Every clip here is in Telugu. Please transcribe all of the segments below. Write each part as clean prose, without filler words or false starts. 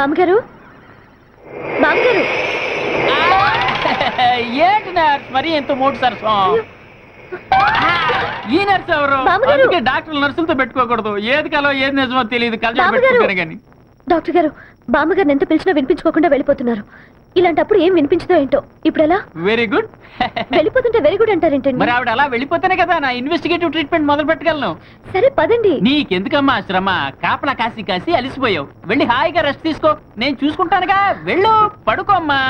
బామ్మగారు బామ్మగారు ఏంటి నర్స్ మరి ఎంత మూడు సరసం ఈ నర్స్ ఎవరు బామ్మగారు. అందుకే డాక్టర్లు నర్సులతో పెట్టుకోకూడదు ఏది కాలో ఏది నిజమో తెలియదు కలిసి పెట్టుకుంటారు కానీ డాక్టర్ గారు బామ్మగారిని ఎంత పిలిచినా వినిపించుకోకుండా వెళ్ళిపోతున్నారు. ఇలాంటప్పుడు ఏం వినిపించదో ఏంటో. ఇప్పుడు ఎలా? Very good. వెళ్ళిపోతుంటే వెరీ గుడ్ అంటారేంటండి? మరి ఆవిడ అలా వెళ్ళిపోతేనే కదా నా ఇన్వెస్టిగేటివ్ ట్రీట్మెంట్ మొదలు పెట్టగలను. సరే పదండి. నీకెందుకమ్మా శ్రమ? కాపలా కాసి కాసి అలిసిపోయావు. వెళ్ళి హాయిగా రెస్ట్ తీసుకో, నేను చూసుకుంటానుగా. వెళ్ళు పడుకోమ్మా.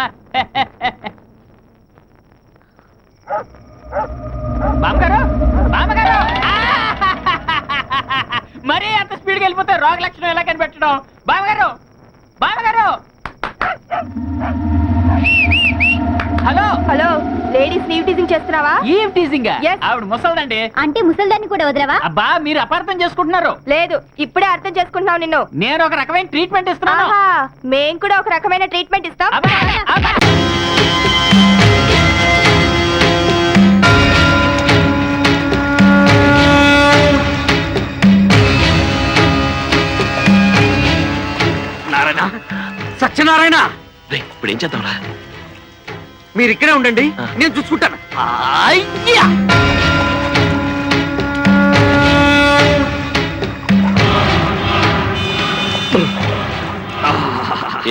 బామ్మగారు బామ్మగారు మరీ అంత స్పీడ్గా వెళ్ళిపోతే రోగ లక్షణం ఎలా కనిపెట్టడం? బామ్మగారు బామ్మగారు. Hello hello, ladies leave teasing చేస్తున్నావా? Eve teasing? ఆవిడ ముసల్దండి. అంటే ముసల్దాన్ని కూడా వదలవా? అబ్బా మీరు అపార్థం చేసుకుంటున్నారు. లేదు, ఇప్పుడే అర్థం చేసుకుంటున్నావు నిన్ను. నేను ఒక రకమైన ట్రీట్మెంట్ ఇస్తున్నాను. మేం కూడా ఒక రకమైన ట్రీట్మెంట్ ఇస్తాం. అబ్బా, అబ్బా. నారాయణ, సత్యనారాయణ, ఇప్పుడు ఏం చేద్దాంరా? మీరు ఇక్కడే ఉండండి, నేను చూసుకుంటాను. అయ్యా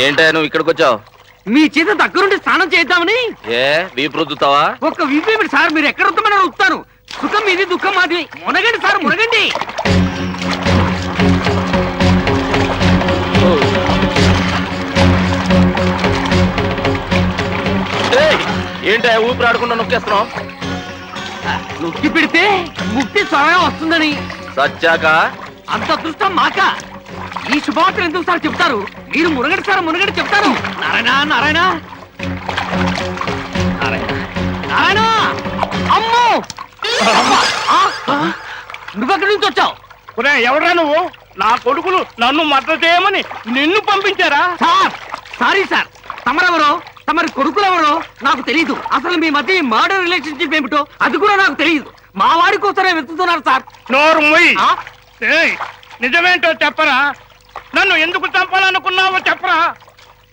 ఏంటా నువ్వు ఇక్కడికి వచ్చావు? మీ చేత దగ్గరుండి స్నానం చేద్దామని. ఏ వీపు రుద్దుతావా? ఒక్క వీపేమిటి సార్, మీరు ఎక్కడ వస్తామని అడుగుతాను. సుఖం మీది దుఃఖం మాది. మునగండి సార్, మునగండి. ఏంటా ఊపిరి ఆడకుండా నొక్కేస్తున్నావు? నొక్కి పెడితే ముక్తి స్వయం వస్తుందని. సచ్చాక అంత అదృష్టం మాక. ఈ శుభవార్తలు ఎందుకు సార్ చెప్తారు? మీరు మునగండి సార్, మునగండి చెప్తారు. నారాయణ నారాయణ నారాయణ నారాయణ. అమ్మో, నువ్వెక్కడి నుంచి వచ్చావు? ఎవరా నువ్వు? నా కొడుకులు నన్ను మద్దతు చేయమని నిన్ను పంపించారా? సార్ సారీ సార్, తమరెవరో తమరి కొడుకులెవరో నాకు తెలియదు. అసలు మీ మధ్య మర్డర్ రిలేషన్షిప్ ఏమిటో అది కూడా నాకు తెలియదు. మా వాడి కోసమే వెతుకుతున్నారు సార్. నోరు మొయ్యి. ఏయ్, నిజమేంటో చెప్పరా? నన్ను ఎందుకు చంపాలనుకున్నావో చెప్పరా?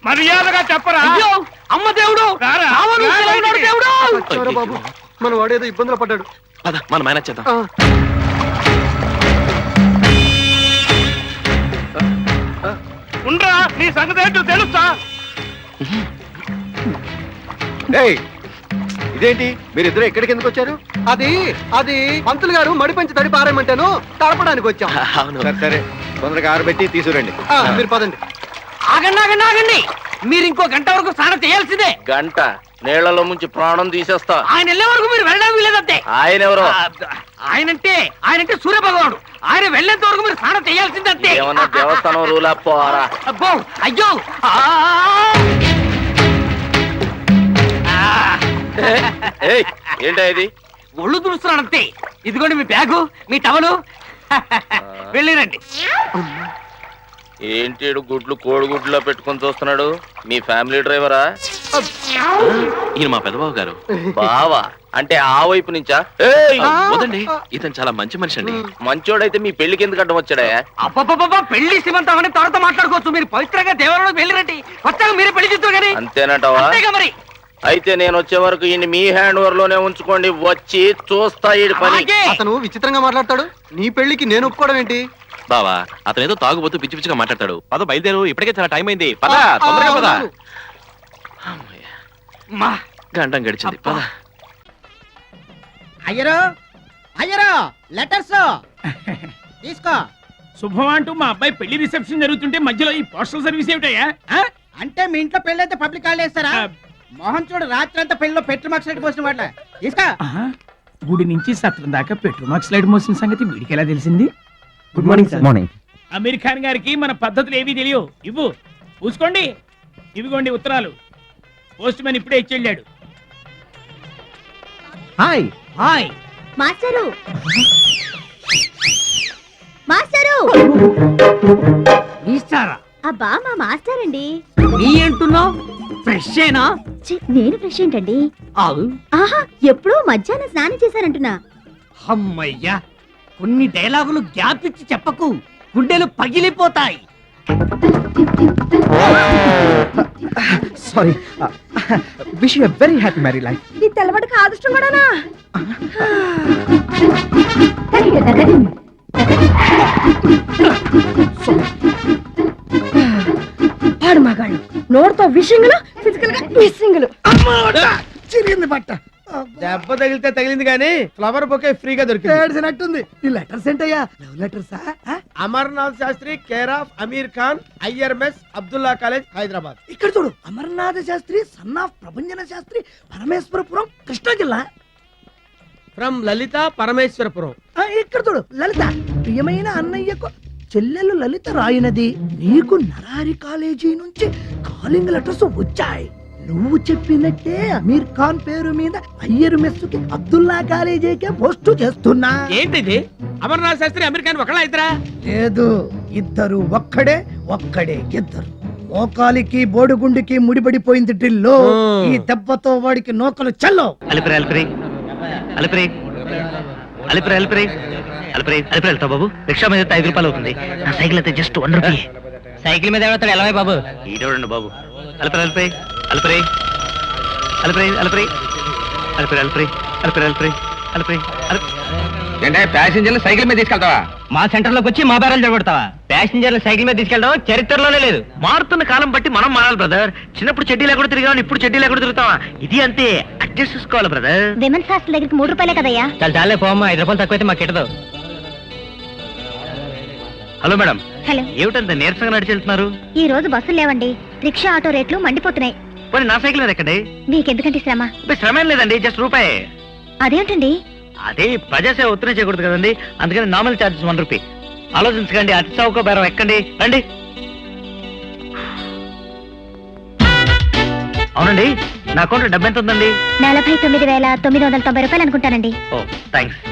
మర్యాదగా చెప్పరా? అయ్యో అమ్మ దేవుడు, రారా? రావణుడు రారా? దేవుడు, దేవుడు. అయ్యో. బాబు, మన వాడేదో ఇబ్బందులు పడ్డాడు. పద మనం మేనేజ్ చేద్దాం. ఉండరా, నీ సంగతి ఏంటో తెలుసా? ఇదేంటి మీరిద్దరు ఎక్కడికి ఎందుకు వచ్చారు? అది అది పంతులు గారు మడిపంచి తడి పారేయమంటాను, తడపడానికి వచ్చాం. అవును. సరే సరే, తొందరగా ఆరబెట్టి తీసుకురండి. మీరు పదండి. ఆగండి ఆగండి ఆగండి, మీరు ఇంకో గంట వరకు స్నానం చేయాల్సిందే. గంట నీళ్లలో ముంచి ప్రాణం తీసేస్తా. ఆయన వెళ్ళే వరకు మీరు వెళ్ళడం లేదంతే. ఆయన ఎవరో? ఆయనంటే సూర్య భగవానుడు. ఆయన వెళ్ళేంత వరకు మీరు స్నానం చేయాల్సిందంతే. ఏమన్నా దేవస్థానం రూలా పోరా? అబ్బో అయ్యో. ఏంటా ఇది? ఒళ్ళు తుడుస్తున్నానంతే. ఇదిగోండి మీ బ్యాగు, మీ టవలు. వెళ్ళిరండి. ఏంటి గుడ్లు కోడిగుడ్లో పెట్టుకొని చూస్తున్నాడు? మీ ఫ్యామిలీ డ్రైవరా? ఈయన మా పెద్దబాబు గారు. బావా అంటే ఆ వైపు నుంచా? వదండి, ఇతను చాలా మంచి మనిషి అండి. మంచోడైతే మీ పెళ్లికి ఎందుకు అడ్డం వచ్చాడా? అబ్బబ్బబ్బా, పెళ్లి శ్రీమంతం అని తర్వాత మాట్లాడుకోవచ్చు. మీరు పవిత్రంగా దేవాలయంలోకి వెళ్ళిరండి. వచ్చాక మీరే పెళ్లి చేస్తారు కానీ. అంతేనంటావా? అంతేగా మరి. అయితే నేను వచ్చే వరకు ఈయన మీ హ్యాండ్ ఓవర్ లోనే ఉంచుకోండి. వచ్చి చూస్తా ఈ పని. అతను విచిత్రంగా మాట్లాడతాడు. నీ పెళ్లికి నేను ఒప్పుకోవడం ఏంటి? బావా అతను ఏదో తాగుబోతూ పిచ్చి పిచ్చిగా మాట్లాడతాడు. పద బయలుదేరు, ఇప్పటికే చాలా టైం అయింది. పద తొందరగా పద. గంటం గడిచింది, పద. అయ్యరో అయ్యరో, లెటర్స్ తీసుకో. శుభం అంటూ మా అబ్బాయి పెళ్లి రిసెప్షన్ జరుగుతుంటే మధ్యలో ఈ పోస్టల్ సర్వీస్ ఏమిటయ్యా? అంటే మీ ఇంట్లో పెళ్ళి అయితే పబ్లిక్ హాలిడే ఇస్తారా? మోహన్ చూడు, రాత్రి అంతా పెళ్లిలో పెట్రోల్ మార్క్స్ లైట్ పోసిన వాట్ల తీసుకో. గుడి నుంచి సత్రం దాకా పెట్రోల్ మార్క్స్ లైట్ మోసిన సంగతి వీడికి ఎలా తెలిసింది? Good morning sir. Morning. Aamir Khan గారికి మన పద్ధతులు ఏవీ తెలియవు. ఇవ్వు, పూసుకోండి. ఇవిగోండి ఉత్తరాలు. పోస్ట్ మ్యాన్ ఇప్పుడే ఇచ్చి వెళ్ళాడు. Hi hi. మాస్టరు మాస్టరు, ఇస్తారా? అబ్బా మా మాస్టర్ అండి. నీ అంటున్నావు? ఫ్రెష్ ఏనా? నేను ఫ్రెష్ ఏంటండి? ఆహా, ఎప్పుడూ మధ్యాహ్నం స్నానం చేశారంటున్నా. అమ్మయ్యా, కొన్ని డైలాగులు గ్యాప్ ఇచ్చి చెప్పకు, గుండెలు పగిలిపోతాయి. Sorry wish you very happy married life. ఈ తెల్లబడి కాదృష్టం కూడానా? పాడు మగాళ్ళు నోటితో విషింగులు, ఫిజికల్ గా మిస్సింగులు. చిరిగింది బట్ట. దెబ్బ తగిలితే తగిలింది కానీ ఫ్లవర్ బొకే ఫ్రీగా దొరికింది. ఏడ్చినట్టుంది. ఈ లెటర్స్ ఏంటయ్యా? లవ్ లెటర్సా? Amarnath Shastri care of Aamir Khan, IRMS, Abdullah college, Hyderabad. ఇక్కడ చూడు, అమర్నాథ శాస్త్రి సన్ ఆఫ్ ప్రభంజన శాస్త్రి, పరమేశ్వరపురం, కృష్ణా జిల్లా. ఫ్రమ్ లలిత, పరమేశ్వరపురం. ఇక్కడ చూడు, లలిత. ప్రియమైన అన్నయ్యకు చెల్లెలు లలిత రాయినది. నీకు నరారి కాలేజీ నుంచి కాలింగ్ లెటర్స్ వచ్చాయి. నువ్వు చెప్పినట్టే అమీర్ ఖాన్ పేరు మీద అయ్యర్ మెస్సుకి అబ్దుల్లా కాలేజీకే పోస్టు చేస్తున్నా. ఏంటిది? అమర్నాథ్ శాస్త్రి అమీర్ ఖాన్ ఒకళ్ళ ఇద్దరా? లేదు, ఇద్దరు ఒక్కడే, ఒక్కడే ఇద్దరు. మోకాలికి బోడుగుండికి ముడిపడిపోయింది డ్రిల్లో. ఈ దెబ్బతో వాడికి నోకలు చల్లో. అలిపిరి అలిపిరి అలిపిరి అలిపిరి అలిపిరి అలిపిరి అలిపిరి వెళ్తావు బాబు. రిక్షా మీద 5 రూపాయలు అవుతుంది. నా సైకిల్ అయితే జస్ట్ 1 రూపీ. సైకిల్ మీద ఎవడతాడు? ఎలా బాబు? ఈడోడండి బాబు. అలిపిరి అలిపిరి అలిపిరి అలిపిరి అలిపిరి అలిపిరి అలిపిరి అలిపిరి అలిపిరి అలిపిరి ఏంటే ప్యాసింజర్లు సైకిల్ మీద తీసుకెళ్తావా? మా సెంటర్ లోకి వచ్చి మా బేరాలు జరగొడతావా? ప్యాసింజర్లు సైకిల్ మీద తీసుకెళ్ళడం చరిత్రలోనే లేదు. మారుతున్న కాలం బట్టి మనం మారాలి బ్రదర్. చిన్నప్పుడు చెడ్డీ లేకుండా తిరిగాం, ఇప్పుడు చెడ్డీ లేకుండా తిరుగుతావా? ఇది అంతే, అడ్జస్ట్ చేసుకోవాలి బ్రదర్. విమెన్స్ హాస్టల్ దగ్గరికి 3 రూపాయలే కదయ్యా? చాలా చాలే పోమ్మా, 5 రూపాయలు తక్కువైతే మాకు కిట్టదు. Hello madam, hello. ఏమిటంత నీరసంగా నడిచి వెళ్తున్నారు? ఈ రోజు బస్సులు లేవండి. రిక్షా, ఆటో రేట్లు మండిపోతున్నాయి. పోనీ నా సైకిల్ మీద ఎక్కండి. మీకెందుకంటే శ్రమ? శ్రమ ఏం లేదండి, జస్ట్ రూపాయి. అదేంటండి? అదే ప్రజాసేవ ఒత్తిడి చేయకూడదు కదండి, అందుకని నార్మల్ ఛార్జెస్ 1 రూపీ. ఆలోచించకండి, అతి చౌక బేరం ఎక్కండి, రండి. అవునండి, నా అకౌంట్ డబ్బు ఎంత ఉందండి? 49,990 రూపాయలు అనుకుంటానండి. ఓ థ్యాంక్స్.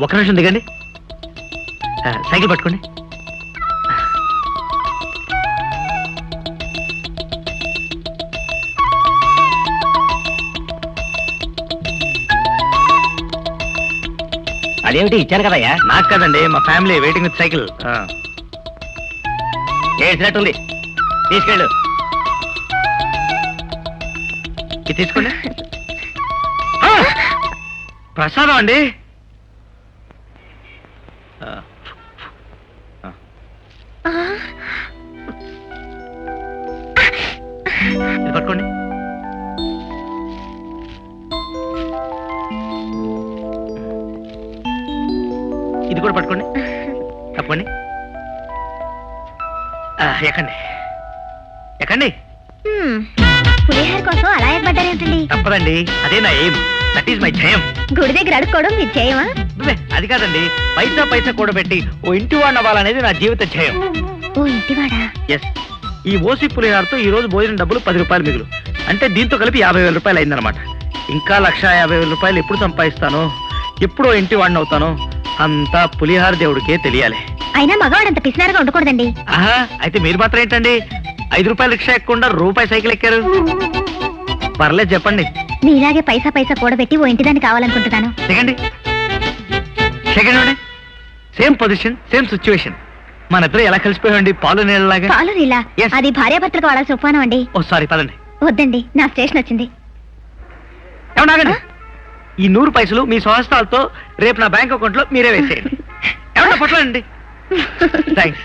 ఒక నిమిషం దిగండి, సైకిల్ పట్టుకోండి. అదేమిటి ఇచ్చాను కదయ్యా? నాకు కదండి, మా ఫ్యామిలీ వెయిటింగ్ విత్ సైకిల్. ఏడ్చినట్టుంది, తీసుకెళ్ళు. ఇది తీసుకోండి. ప్రసాదం అండి. ఇది పట్టుకోండి. ఇది కూడా పట్టుకోండి, తప్పండి. ఎక్కండి ఎక్కండి. పులిహార కోసం అలా ఏర్పడ్డారేంటండి? తప్పదండి, అదే నా ఎయిమ్, దట్ ఈస్ మై జయం. గుడి దగ్గర అడుక్కోవడం మీ జయమా? అది కాదండి, పైసా పైసా కూడబెట్టి ఓ ఇంటి వాడిని అవ్వాలనేది నా జీవిత జయం. ఓ ఇంటివాడా? ఎస్. ఈ ఓసి పులిహారతో ఈ రోజు భోజనం డబ్బులు 10 రూపాయలు మిగులు. అంటే దీంతో కలిపి 50,000 రూపాయలు అయిందనమాట. ఇంకా 1,50,000 రూపాయలు ఎప్పుడు సంపాదిస్తానో, ఎప్పుడో ఇంటి వాడిని అవుతానో, అంతా పులిహార దేవుడికే తెలియాలి. అయినా మగవాడంత పిసినారుగా ఉండకూడదండి. ఆహా, అయితే మీరు మాత్రం ఏంటండి 5 రూపాయల రిక్షా ఎక్కకుండా రూపాయి సైకిల్ ఎక్కారు? పర్లేదు చెప్పండి. మీలాగే పైసా పైసా కూడబెట్టి ఓ ఇంటిదాన్ని కావాలనుకుంటున్నాను. Second second same position, same situation. మన ఇద్దరు ఎలా కలిసిపోయామండి, పాలు నీళ్ళలాగా. పాలు నీళ్ళ? Yes. అది భార్యాభర్తలకు వాడాల్సిన ఉపమానం అండి. ఓ సారీ, పదండి. వద్దండి, నా స్టేషన్ వచ్చింది. ఏమన్నాగండి, ఈ 100 పైసలు మీ స్వహస్తాలతో రేపు నా బ్యాంక్ అకౌంట్ లో మీరే వేసేయండి. ఏమన్నా పట్లండి. థ్యాంక్స్.